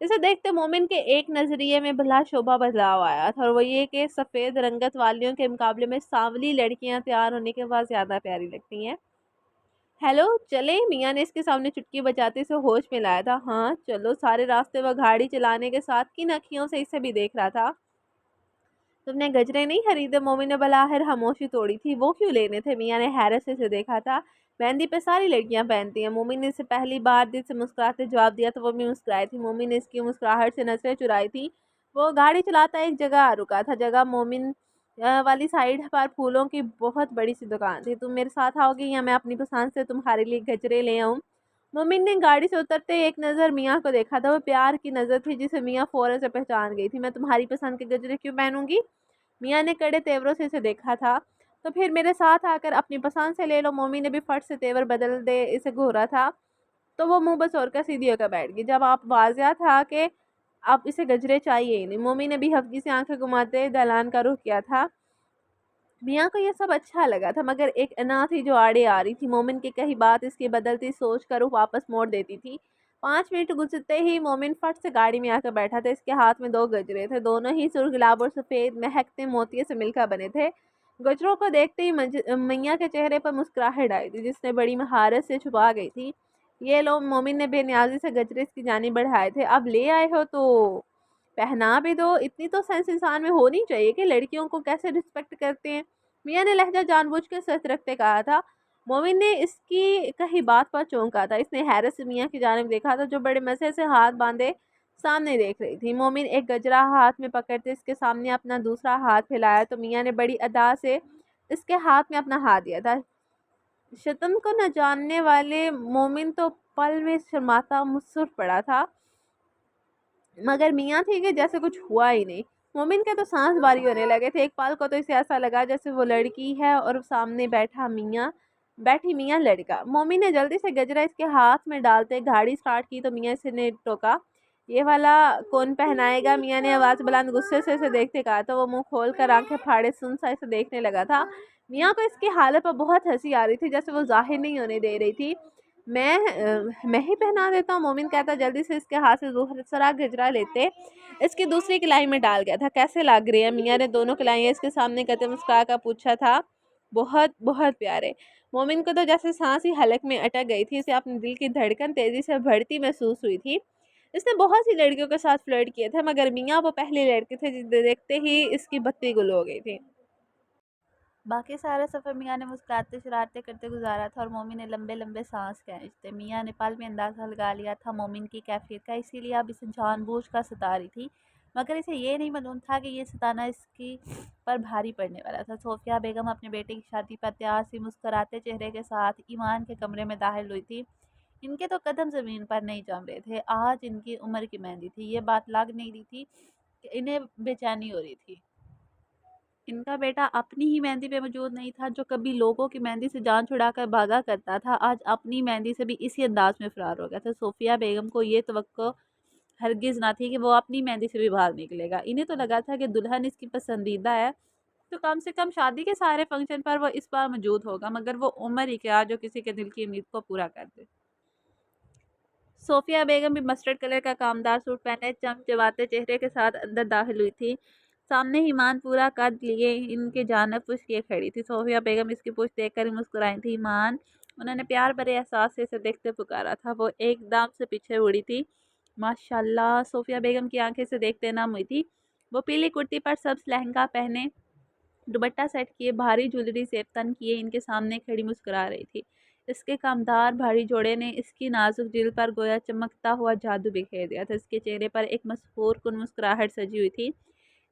اسے دیکھتے مومن کے ایک نظریے میں بلا شعبہ بدلاؤ آیا تھا, اور وہ یہ کہ سفید رنگت والیوں کے مقابلے میں سانولی لڑکیاں تیار ہونے کے بعد زیادہ پیاری لگتی ہیں. ہیلو, چلے, میاں نے اس کے سامنے چٹکی بجاتے اسے ہوش میں لایا تھا. ہاں چلو. سارے راستے وہ گاڑی چلانے کے ساتھ کن اکھیوں سے اسے بھی دیکھ رہا تھا. تم نے گجرے نہیں خریدے؟ مومن نے بلاخر خاموشی توڑی تھی. وہ کیوں لینے تھے؟ میاں نے حیرت سے اسے دیکھا تھا. مہندی پہ ساری لڑکیاں پہنتی ہیں. مومن نے اسے پہلی بار دل سے مسکراتے جواب دیا تو وہ بھی مسکرائی تھی. مومن نے اس کی مسکراہٹ سے نظریں چرائی تھی. وہ گاڑی چلاتا ایک جگہ رکا تھا, جگہ مومن والی سائیڈ پر پھولوں کی بہت بڑی سی دکان تھی. تم میرے ساتھ آؤ گی یا میں اپنی پسند سے تمہارے لیے گجرے لے آؤں؟ مومن نے گاڑی سے اترتے ایک نظر میاں کو دیکھا تھا. وہ پیار کی نظر تھی جسے میاں فوراً سے پہچان گئی تھی. میں تمہاری پسند کے گجرے کیوں پہنوں گی؟ میاں نے کڑے تیوروں سے اسے دیکھا تھا. تو پھر میرے ساتھ آ کر اپنی پسند سے لے لو. مومن نے بھی فٹ سے تیور بدل دے اسے گھورا تھا تو وہ منہ بس اور کا سیدھی ہو کر بیٹھ گئی. جب آپ واضح تھا کہ اب اسے گجرے چاہیے ہی نہیں. مومن نے بھی ہفگی سے آنکھیں گھماتے دلان کا رخ کیا تھا. میاں کو یہ سب اچھا لگا تھا, مگر ایک انا تھی جو آڑے آ رہی تھی. مومن کی کہی بات اس کی بدلتی سوچ کا رخ واپس موڑ دیتی تھی. 5 منٹ گزرتے ہی مومن فٹ سے گاڑی میں آ کر بیٹھا تھا. اس کے ہاتھ میں 2 گجرے تھے, دونوں ہی سرخ گلاب اور سفید مہکتے موتیے سے مل کر بنے تھے. گجروں کو دیکھتے ہی میاں کے چہرے پر مسکراہٹ آئی تھی جس نے بڑی مہارت سے چھپا گئی تھی. یہ لو. مومن نے بے نیازی سے گجرے اس کی جانب بڑھائے تھے. اب لے آئے ہو تو پہنا بھی دو. اتنی تو سینس انسان میں ہونی چاہیے کہ لڑکیوں کو کیسے رسپیکٹ کرتے ہیں. میاں نے لہجہ جان بوجھ کے سخت رکھتے کہا تھا. مومن نے اس کی کہی بات پر چونکا تھا. اس نے حیرت سے میاں کی جانب دیکھا تھا جو بڑے مزے سے ہاتھ باندھے سامنے دیکھ رہی تھی. مومن ایک گجرا ہاتھ میں پکڑتے اس کے سامنے اپنا دوسرا ہاتھ پھیلایا تو میاں نے بڑی ادا سے اس کے ہاتھ میں اپنا ہاتھ دیا تھا. شتم کو نہ جاننے والے مومن تو پل میں شرماتا مصر پڑا تھا, مگر میاں تھی کہ جیسے کچھ ہوا ہی نہیں. مومن کے تو سانس باری ہونے لگے تھے. ایک پل کو تو اسے ایسا لگا جیسے وہ لڑکی ہے اور سامنے بیٹھی میاں لڑکا. مومن نے جلدی سے گجرا اس کے ہاتھ میں ڈالتے گاڑی سٹارٹ کی تو میاں سے نے ٹوکا, یہ والا کون پہنائے گا؟ میاں نے آواز بلند غصے سے اسے دیکھتے کہا تو وہ منہ کھول کر آنکھیں پھاڑے سن سا اسے دیکھنے لگا تھا. میاں کو اس کی حالت پر بہت ہنسی آ رہی تھی جیسے وہ ظاہر نہیں ہونے دے رہی تھی. میں ہی پہنا دیتا ہوں, مومن کہتا جلدی سے اس کے ہاتھ سے دوسرا گجرا لیتے اس کی دوسری کلائی میں ڈال گیا تھا. کیسے لگ رہی ہے؟ میاں نے دونوں کلائیاں اس کے سامنے کرتے مسکرا کر پوچھا تھا. بہت بہت پیارے. مومن کو تو جیسے سانس ہی حلق میں اٹک گئی تھی. اسے اپنے دل کی دھڑکن تیزی سے بڑھتی محسوس ہوئی تھی. اس نے بہت سی لڑکیوں کے ساتھ فلرٹ کیے تھے, مگر میاں وہ پہلے لڑکے تھے جس دیکھتے ہی اس کی بتی گل ہو گئی تھی. باقی سارا سفر میاں نے مسکراتے شرارتیں کرتے گزارا تھا اور مومن نے لمبے لمبے سانس کھینچتے. میاں نے پل میں اندازہ لگا لیا تھا مومن کی کیفیت کا, اسی لیے اب اسے جان بوجھ کر ستا رہی تھی, مگر اسے یہ نہیں معلوم تھا کہ یہ ستانا اس کی پر بھاری پڑنے والا تھا. صوفیہ بیگم اپنے بیٹے کی شادی پر تیار سی مسکراتے چہرے کے ساتھ ایمان کے کمرے میں داخل ہوئی تھی. ان کے تو قدم زمین پر نہیں جم رہے تھے. آج ان کی عمر کی مہندی تھی. یہ بات لگ نہیں رہی تھی کہ انہیں بے چینی ہو رہی تھی. ان کا بیٹا اپنی ہی مہندی پہ موجود نہیں تھا, جو کبھی لوگوں کی مہندی سے جان چھڑا کر بھاگا کرتا تھا, آج اپنی مہندی سے بھی اسی انداز میں فرار ہو گیا تھا. صوفیہ بیگم کو یہ توقع ہرگز نہ تھی کہ وہ اپنی مہندی سے بھی بھاگ نکلے گا. انہیں تو لگا تھا کہ دلہن اس کی پسندیدہ ہے تو کم سے کم شادی کے سارے فنکشن پر وہ اس بار موجود ہوگا, مگر وہ عمر ہی کیا جو کسی کے دل کی امید کو پورا کر دے. صوفیہ بیگم بھی مسٹرڈ کلر کا کامدار سوٹ پہنے چمچماتے چہرے کے ساتھ اندر داخل ہوئی تھی. سامنے ایمان پورا قد لیے ان کے جانب پوچھ کیے کھڑی تھی. صوفیہ بیگم اس کی پوچھ دیکھ کر ہی مسکرائی تھی. ایمان, انہوں نے پیار بھرے احساس سے اسے دیکھتے پکارا تھا. وہ ایک دم سے پیچھے اڑی تھی. ماشاءاللہ. صوفیہ بیگم کی آنکھیں سے دیکھتے نم ہوئی تھی. وہ پیلی کرتی پر سبز لہنگا پہنے, دوپٹہ سیٹ کیے, بھاری جولری زیب تن کیے ان کے سامنے کھڑی مسکرا رہی تھی. اس کے کامدار بھاری جوڑے نے اس کی نازک جلد پر گویا چمکتا ہوا جادو بکھیر دیا تھا. اس کے چہرے پر ایک مسحور کن مسکراہٹ سجی ہوئی تھی.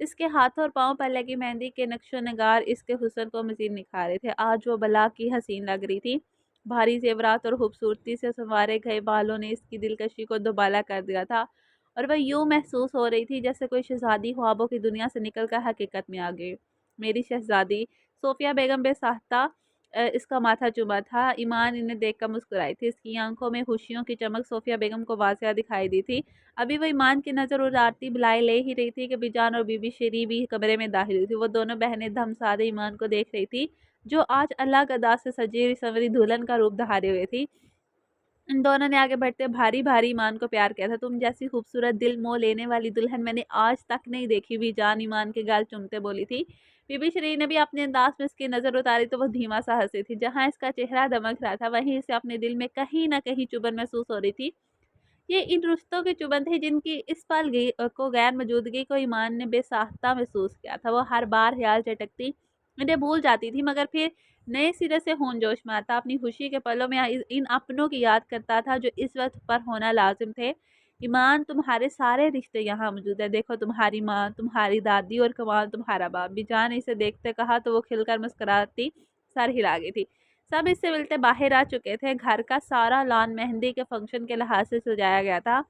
اس کے ہاتھوں اور پاؤں پر لگی مہندی کے نقش و نگار اس کے حسن کو مزید نکھارے تھے۔ آج وہ بلا کی حسین لگ رہی تھی۔ بھاری زیورات اور خوبصورتی سے سنوارے گئے بالوں نے اس کی دلکشی کو دوبالا کر دیا تھا، اور وہ یوں محسوس ہو رہی تھی جیسے کوئی شہزادی خوابوں کی دنیا سے نکل کر حقیقت میں آ گئی۔ میری شہزادی، صوفیہ بیگم بے ساختہ اس کا ماتھا چوما تھا۔ ایمان انہیں دیکھ کر مسکرائی تھی۔ اس کی آنکھوں میں خوشیوں کی چمک صوفیہ بیگم کو واضح دکھائی دی تھی۔ ابھی وہ ایمان کی نظر اتارتی بلائے لے ہی رہی تھی کہ بی جان اور بی بی شیری بھی کمرے میں داخل ہوئی تھی۔ وہ دونوں بہنیں دم سادے ایمان کو دیکھ رہی تھی جو آج اللہ گدا سے سجی سنوری دلہن کا روپ دھارے ہوئے تھی۔ ان دونوں نے آگے بڑھتے بھاری بھاری ایمان کو پیار کیا تھا۔ تم جیسی خوبصورت دل موہ لینے والی دلہن میں نے آج تک نہیں دیکھی، بی جان ایمان کے گال چومتے بولی تھی۔ بی بی شیرین نے بھی اپنے انداز میں اس کی نظر اتاری تو وہ دھیما سا ہنسی تھی۔ جہاں اس کا چہرہ دمک رہا تھا وہیں اسے اپنے دل میں کہیں نہ کہیں چبھن محسوس ہو رہی تھی۔ یہ ان رشتوں کی چبھن تھی جن کی اس پل کو غیر موجودگی کو ایمان نے بے ساختہ محسوس کیا تھا۔ وہ ہر بار خیال چٹکتی انہیں بھول جاتی تھی، مگر پھر نئے سرے سے ہون جوش میں آتا، اپنی خوشی کے پلوں میں ان اپنوں کی یاد کرتا تھا جو اس وقت پر ہونا لازم تھے۔ ایمان، تمہارے سارے رشتے یہاں موجود ہیں، دیکھو تمہاری ماں، تمہاری دادی اور کمال تمہارا باپ۔ بی جان نے اسے دیکھتے کہا تو وہ کھل کر مسکراتی سر ہلا گئی تھی۔ سب اس سے ملتے باہر آ چکے تھے۔ گھر کا سارا لان مہندی کے فنکشن کے لحاظ سے سجایا گیا تھا۔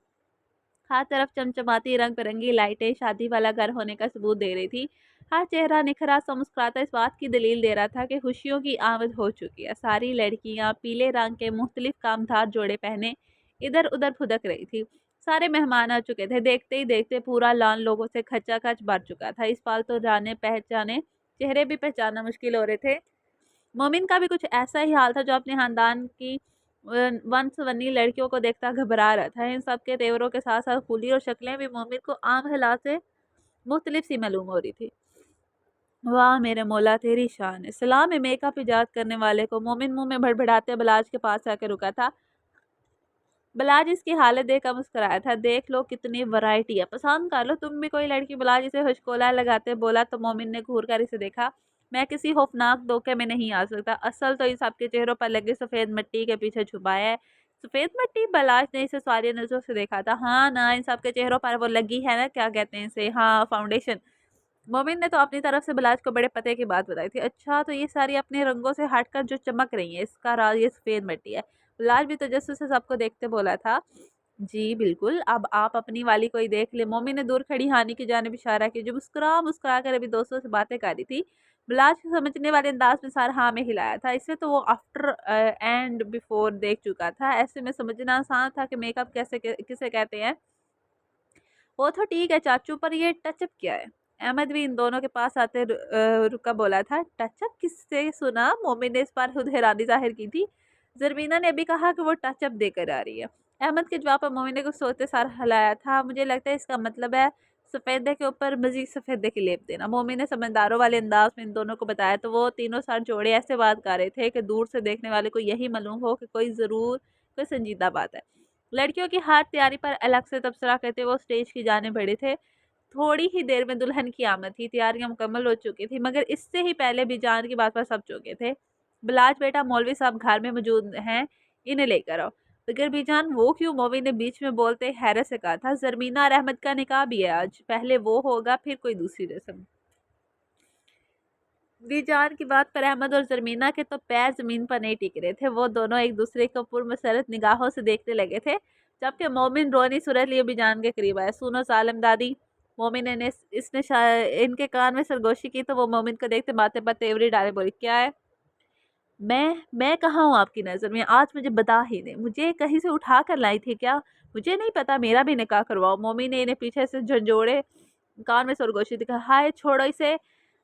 ہر طرف چمچماتی رنگ برنگی لائٹیں شادی والا گھر ہونے کا ثبوت دے رہی تھی۔ ہر چہرہ نکھرا سا مسکراتا اس بات کی دلیل دے رہا تھا کہ خوشیوں کی آمد ہو چکی ہے۔ ساری لڑکیاں پیلے رنگ کے مختلف کامدار جوڑے پہنے ادھر ادھر پھدک رہی تھی۔ سارے مہمان آ چکے تھے۔ دیکھتے ہی دیکھتے پورا لان لوگوں سے کھچا کھچ بھر چکا تھا۔ اس پال تو جانے پہچانے چہرے بھی پہچاننا مشکل ہو رہے تھے۔ مومن کا بھی کچھ ایسا ہی حال تھا جو اپنے خاندان کی ون سونی لڑکیوں کو دیکھتا گھبرا رہا تھا۔ ان سب کے تیوروں کے ساتھ ساتھ خولی اور شکلیں بھی مومن کو عام حالات سے مختلف سی معلوم ہو رہی تھی۔ واہ میرے مولا، تیری شان ہے۔ سلام میں میک اپ ایجاد کرنے والے کو مومن منہ میں بڑبڑاتے بلاج کے پاس آ کے رکا تھا۔ بلاج اس کی حالت دیکھ کر مسکرایا تھا۔ دیکھ لو کتنی ورائٹی ہے، پسند کر لو تم بھی کوئی لڑکی۔ بلاج اسے ہچکولا لگاتے بولا تو مومن نے گھور کر اسے دیکھا۔ میں کسی خوفناک دھوکے میں نہیں آ سکتا، اصل تو ان سب کے چہروں پر لگے سفید مٹی کے پیچھے چھپا ہے۔ سفید مٹی؟ بلاج نے اسے سواری نظروں سے دیکھا تھا۔ ہاں نا، ان سب کے چہروں پر وہ لگی ہے نا، کیا کہتے ہیں اسے، ہاں فاؤنڈیشن۔ مومن نے تو اپنی طرف سے بلاج کو بڑے پتے کی بات بتائی تھی۔ اچھا تو یہ ساری اپنے رنگوں سے ہٹ کر جو چمک رہی ہیں، اس کا راز یہ سفید مٹی ہے؟ بلاج بھی تجسس سے سب کو دیکھتے بولا تھا۔ جی بالکل، اب آپ اپنی والی کوئی دیکھ لے۔ مومن نے دور کھڑی ہانی کی جانب اشارہ کیا جو مسکرا مسکرا کر ابھی دوستوں سے باتیں کر رہی تھی۔ بلاج کو سمجھنے والے انداز میں سر ہاں میں ہلایا تھا۔ اسے تو وہ آفٹر اینڈ بیفور دیکھ چکا تھا۔ ایسے میں سمجھنا آسان تھا کہ میک اپ کسے کہتے ہیں۔ وہ تو ٹھیک ہے چاچو، پر یہ ٹچ اپ کیا ہے؟ احمد بھی ان دونوں کے پاس آتے رکا بولا تھا۔ ٹچ اپ کس سے سنا؟ مومن نے اس پر خود حیرانی ظاہر کی تھی۔ زربینہ نے بھی کہا کہ وہ ٹچ اپ دے کر آ رہی ہے۔ احمد کے جواب پر مومن نے کچھ سوچتے سر ہلایا تھا۔ مجھے لگتا ہے اس کا مطلب ہے سفیدے کے اوپر مزید سفیدے کی لیپ دینا۔ مومن نے سمجھداروں والے انداز میں ان دونوں کو بتایا تو وہ تینوں سر جوڑے ایسے بات کر رہے تھے کہ دور سے دیکھنے والے کو یہی معلوم ہو کہ کوئی سنجیدہ بات ہے۔ لڑکیوں کی ہار تیاری پر الگ سے تبصرہ کرتے وہ اسٹیج کی جانب بڑھے تھے۔ تھوڑی ہی دیر میں دلہن کی آمد تھی۔ تیاریاں مکمل ہو چکی تھی، مگر اس سے ہی پہلے بھی جان کی بات پر سب چوکے تھے۔ بلاج بیٹا، مولوی صاحب گھر میں موجود ہیں، انہیں لے کر آؤ۔ مگر بی جان وہ کیوں؟ مومن نے بیچ میں بولتے حیرت سے کہا تھا۔ زرمینہ اور احمد کا نکاح بھی ہے آج، پہلے وہ ہوگا پھر کوئی دوسری رسم۔ بی جان کی بات پر احمد اور زرمینہ کے تو پیر زمین پر نہیں ٹک رہے تھے۔ وہ دونوں ایک دوسرے کو پرمسرت نگاہوں سے دیکھنے لگے تھے، جبکہ مومن رونی صورت لیے بی جان کے قریب آیا۔ سنو ظالم دادی، مومن نے ان کے کان میں سرگوشی کی تو وہ مومن کو دیکھتے باتیں پر تیوری ڈالے بولی، کیا ہے؟ میں کہاں ہوں آپ کی نظر میں؟ آج مجھے بتا ہی دیں، مجھے کہیں سے اٹھا کر لائی تھی کیا؟ مجھے نہیں پتا، میرا بھی نکاح کرواؤ۔ مومن نے انہیں پیچھے سے جھنجھوڑے کان میں سرگوشی دکھا۔ ہائے چھوڑو اسے،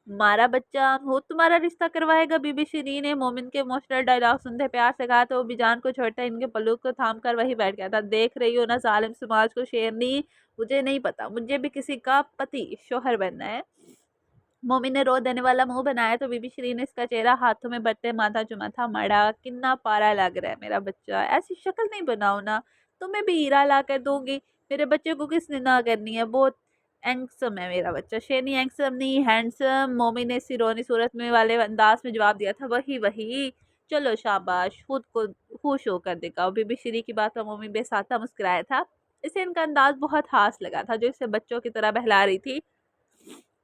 ہمارا بچہ وہ تمہارا رشتہ کروائے گا؟ بی بی شیرین نے مومن کے ایموشنل ڈائلاگ سنتے پیار سے کہا تو وہ بی جان کو چھوڑتا ان کے پلو کو تھام کر وہی بیٹھ گیا تھا۔ دیکھ رہی ہو نا ظالم سماج کو شیرنی، مجھے نہیں پتا، مجھے بھی کسی کا پتی شوہر بننا ہے۔ مومن نے رو دینے والا منہ بنایا تو بی بی شیرین نے اس کا چہرہ ہاتھوں میں بڑھتے ماتھا چوما تھا۔ مڑا کتنا پارا لگ رہا ہے میرا بچہ، ایسی شکل نہیں بناؤ نا، تمہیں بھی ہیرا لا کر دوں گی۔ میرے بچے کو کس نے نہ کرنی ہے، بہت اینگسم ہے میرا بچہ۔ شیرنی اینگسم نہیں، ہینڈسم، مومن نے سیرونی صورت میں والے انداز میں جواب دیا تھا۔ وہی چلو شاباش، خود کو خوش ہو کر دکھاؤ۔ بی بی شیرین کی بات پر مومن بے ساتھ مسکرایا تھا۔ اسے ان کا انداز بہت خاص لگا تھا جو اسے بچوں کی طرح بہلا رہی تھی۔